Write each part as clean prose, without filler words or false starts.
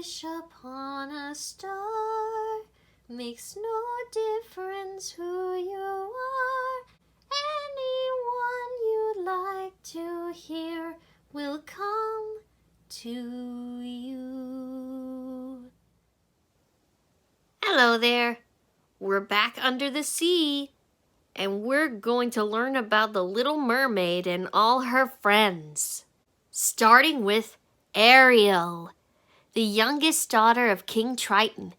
wish upon a star. Makes no difference who you are. Anyone you'd like to hear will come to you. Hello there. We're back under the sea, and we're going to learn about the Little Mermaid and all her friends. Starting with Ariel, the youngest daughter of King Triton.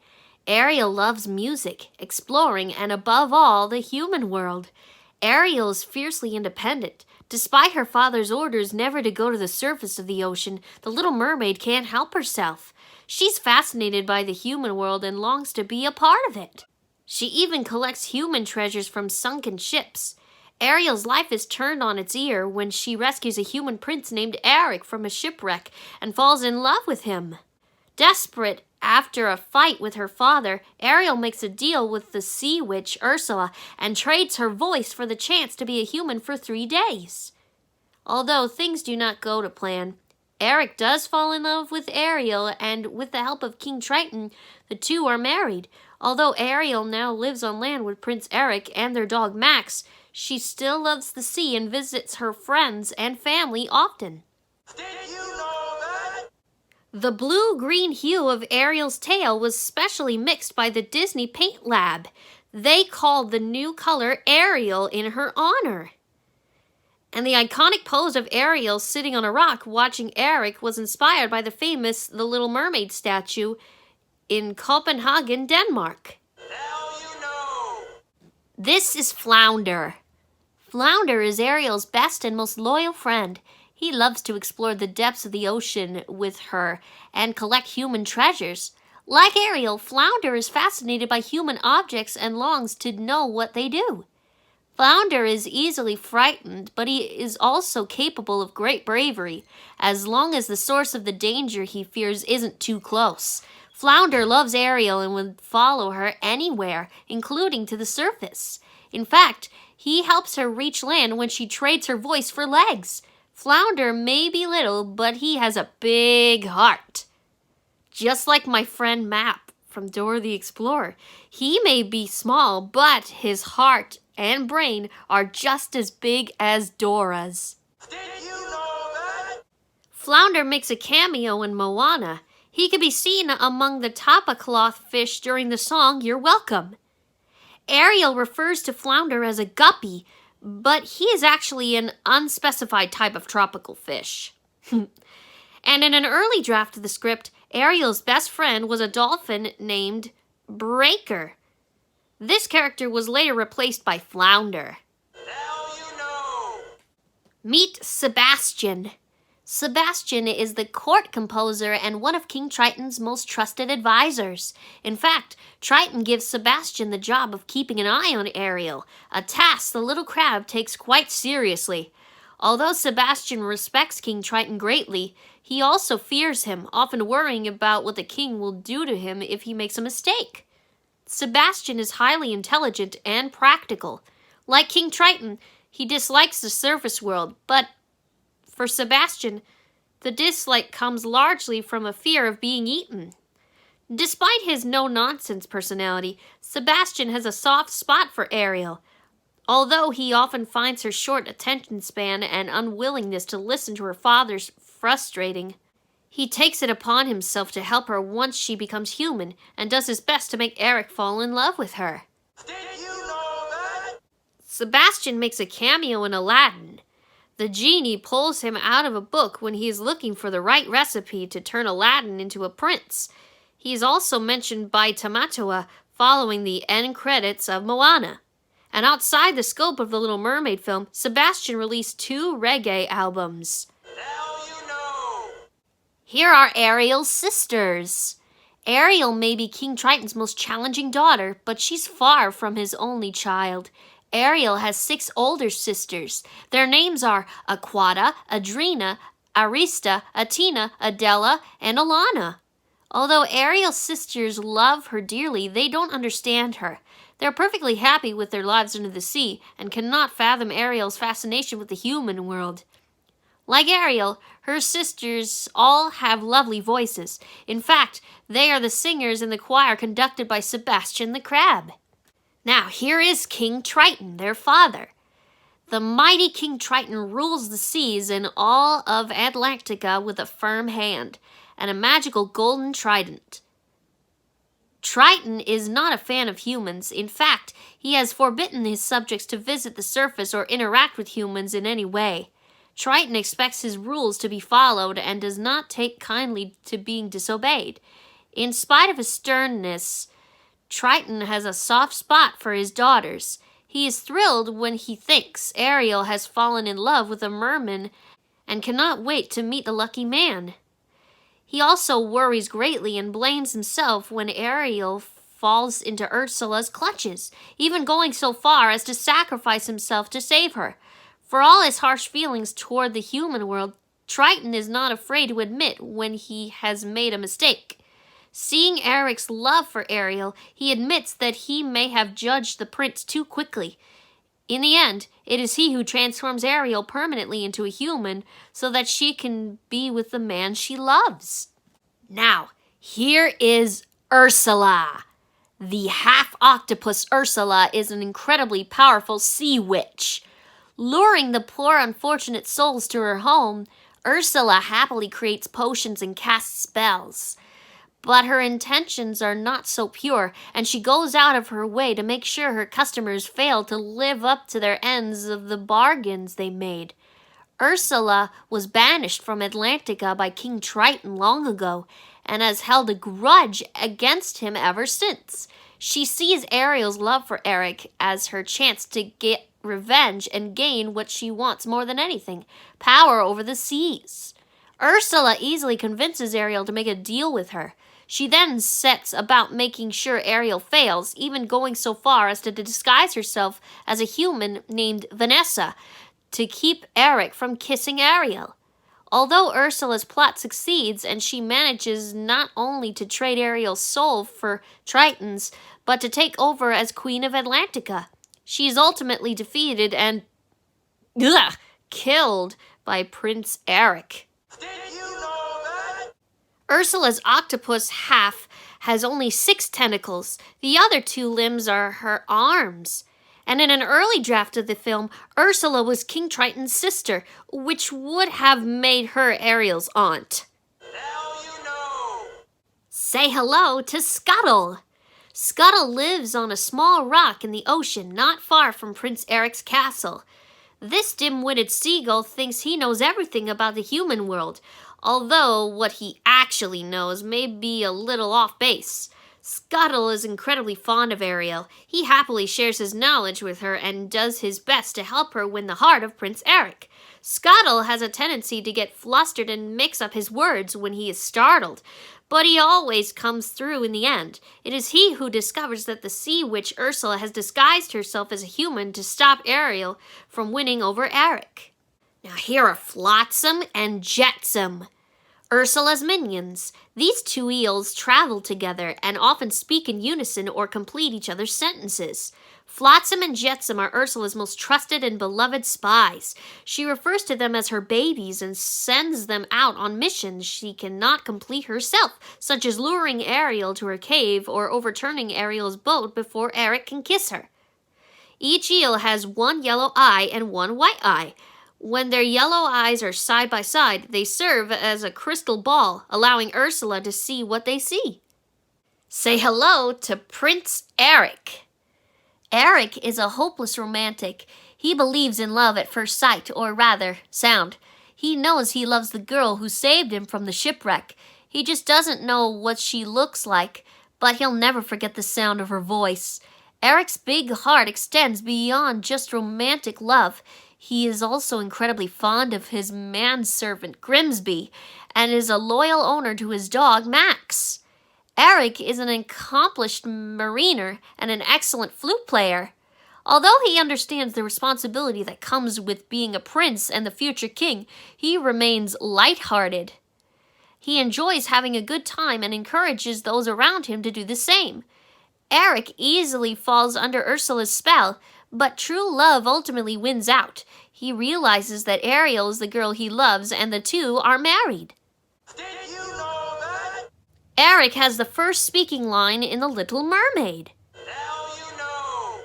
Ariel loves music, exploring, and above all, the human world. Ariel is fiercely independent. Despite her father's orders never to go to the surface of the ocean, the Little Mermaid can't help herself. She's fascinated by the human world and longs to be a part of it. She even collects human treasures from sunken ships. Ariel's life is turned on its ear when she rescues a human prince named Eric from a shipwreck and falls in love with him. Desperate after a fight with her father, Ariel makes a deal with the sea witch Ursula and trades her voice for the chance to be a human for 3 days. Although things do not go to plan, Eric does fall in love with Ariel, and with the help of King Triton, the two are married. Although Ariel now lives on land with Prince Eric and their dog Max, she still loves the sea and visits her friends and family often. Did you know that? The blue-green hue of Ariel's tail was specially mixed by the Disney Paint Lab. They called the new color Ariel in her honor. And the iconic pose of Ariel sitting on a rock watching Eric was inspired by the famous The Little Mermaid statue in Copenhagen, Denmark. Now you know. This is Flounder. Flounder is Ariel's best and most loyal friend. He loves to explore the depths of the ocean with her and collect human treasures. Like Ariel, Flounder is fascinated by human objects and longs to know what they do. Flounder is easily frightened, but he is also capable of great bravery, as long as the source of the danger he fears isn't too close. Flounder loves Ariel and would follow her anywhere, including to the surface. In fact, he helps her reach land when she trades her voice for legs. Flounder may be little, but he has a big heart. Just like my friend Map from Dora the Explorer. He may be small, but his heart and brain are just as big as Dora's. Did you know that? Flounder makes a cameo in Moana. He can be seen among the tapa cloth fish during the song You're Welcome. Ariel refers to Flounder as a guppy, but he is actually an unspecified type of tropical fish. And in an early draft of the script, Ariel's best friend was a dolphin named Breaker. This character was later replaced by Flounder. Now you know. Meet Sebastian. Sebastian is the court composer and one of King Triton's most trusted advisors. In fact, Triton gives Sebastian the job of keeping an eye on Ariel, a task the little crab takes quite seriously. Although Sebastian respects King Triton greatly, he also fears him, often worrying about what the king will do to him if he makes a mistake. Sebastian is highly intelligent and practical. Like King Triton, he dislikes the surface world, but for Sebastian, the dislike comes largely from a fear of being eaten. Despite his no-nonsense personality, Sebastian has a soft spot for Ariel. Although he often finds her short attention span and unwillingness to listen to her father's frustrating, he takes it upon himself to help her once she becomes human and does his best to make Eric fall in love with her. Did you know that? Sebastian makes a cameo in Aladdin. The genie pulls him out of a book when he is looking for the right recipe to turn Aladdin into a prince. He is also mentioned by Tamatoa following the end credits of Moana. And outside the scope of the Little Mermaid film, Sebastian released 2 reggae albums. Now you know. Here are Ariel's sisters. Ariel may be King Triton's most challenging daughter, but she's far from his only child. Ariel has 6 older sisters. Their names are Aquata, Adrena, Arista, Atina, Adela, and Alana. Although Ariel's sisters love her dearly, they don't understand her. They're perfectly happy with their lives under the sea and cannot fathom Ariel's fascination with the human world. Like Ariel, her sisters all have lovely voices. In fact, they are the singers in the choir conducted by Sebastian the Crab. Now, here is King Triton, their father. The mighty King Triton rules the seas and all of Atlantica with a firm hand and a magical golden trident. Triton is not a fan of humans. In fact, he has forbidden his subjects to visit the surface or interact with humans in any way. Triton expects his rules to be followed and does not take kindly to being disobeyed. In spite of his sternness, Triton has a soft spot for his daughters. He is thrilled when he thinks Ariel has fallen in love with a merman and cannot wait to meet the lucky man. He also worries greatly and blames himself when Ariel falls into Ursula's clutches, even going so far as to sacrifice himself to save her. For all his harsh feelings toward the human world, Triton is not afraid to admit when he has made a mistake. Seeing Eric's love for Ariel, he admits that he may have judged the prince too quickly. In the end, it is he who transforms Ariel permanently into a human so that she can be with the man she loves. Now, here is Ursula. The half-octopus Ursula is an incredibly powerful sea witch. Luring the poor unfortunate souls to her home, Ursula happily creates potions and casts spells. But her intentions are not so pure, and she goes out of her way to make sure her customers fail to live up to their ends of the bargains they made. Ursula was banished from Atlantica by King Triton long ago, and has held a grudge against him ever since. She sees Ariel's love for Eric as her chance to get revenge and gain what she wants more than anything, power over the seas. Ursula easily convinces Ariel to make a deal with her. She then sets about making sure Ariel fails, even going so far as to disguise herself as a human named Vanessa to keep Eric from kissing Ariel. Although Ursula's plot succeeds and she manages not only to trade Ariel's soul for Triton's, but to take over as Queen of Atlantica, she is ultimately defeated and killed by Prince Eric. Did you know that? Ursula's octopus half has only 6 tentacles. The other 2 limbs are her arms. And in an early draft of the film, Ursula was King Triton's sister, which would have made her Ariel's aunt. Now you know. Say hello to Scuttle. Scuttle lives on a small rock in the ocean not far from Prince Eric's castle. This dim-witted seagull thinks he knows everything about the human world, although what he actually knows may be a little off base. Scuttle is incredibly fond of Ariel. He happily shares his knowledge with her and does his best to help her win the heart of Prince Eric. Scuttle has a tendency to get flustered and mix up his words when he is startled, but he always comes through in the end. It is he who discovers that the sea witch Ursula has disguised herself as a human to stop Ariel from winning over Eric. Now here are Flotsam and Jetsam, Ursula's minions. These 2 eels travel together and often speak in unison or complete each other's sentences. Flotsam and Jetsam are Ursula's most trusted and beloved spies. She refers to them as her babies and sends them out on missions she cannot complete herself, such as luring Ariel to her cave or overturning Ariel's boat before Eric can kiss her. Each eel has 1 yellow eye and 1 white eye. When their yellow eyes are side by side, they serve as a crystal ball, allowing Ursula to see what they see. Say hello to Prince Eric. Eric is a hopeless romantic. He believes in love at first sight, or rather, sound. He knows he loves the girl who saved him from the shipwreck. He just doesn't know what she looks like, but he'll never forget the sound of her voice. Eric's big heart extends beyond just romantic love. He is also incredibly fond of his manservant Grimsby and is a loyal owner to his dog Max. Eric is an accomplished mariner and an excellent flute player. Although he understands the responsibility that comes with being a prince and the future king, he remains lighthearted. He enjoys having a good time and encourages those around him to do the same. Eric easily falls under Ursula's spell, But true love ultimately wins out. He realizes that Ariel is the girl he loves and the two are married. Did you know that? Eric has the first speaking line in The Little Mermaid. Now you know.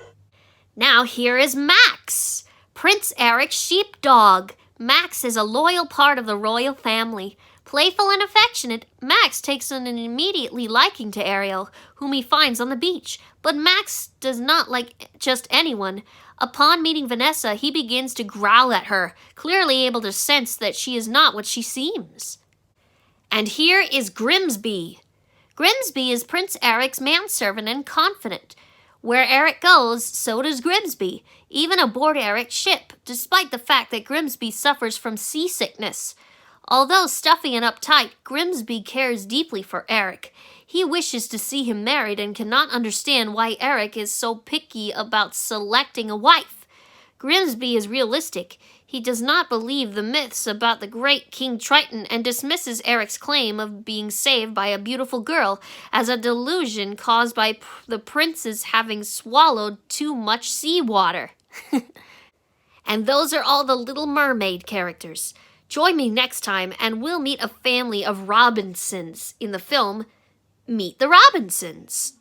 Now here is Max, Prince Eric's sheepdog. Max is a loyal part of the royal family. Playful and affectionate, Max takes an immediately liking to Ariel, whom he finds on the beach. But Max does not like just anyone. Upon meeting Vanessa, he begins to growl at her, clearly able to sense that she is not what she seems. And here is Grimsby. Grimsby is Prince Eric's manservant and confidant. Where Eric goes, so does Grimsby, even aboard Eric's ship, despite the fact that Grimsby suffers from seasickness. Although stuffy and uptight, Grimsby cares deeply for Eric. He wishes to see him married and cannot understand why Eric is so picky about selecting a wife. Grimsby is realistic. He does not believe the myths about the great King Triton and dismisses Eric's claim of being saved by a beautiful girl as a delusion caused by the prince's having swallowed too much seawater. And those are all the Little Mermaid characters. Join me next time and we'll meet a family of Robinsons in the film Meet the Robinsons.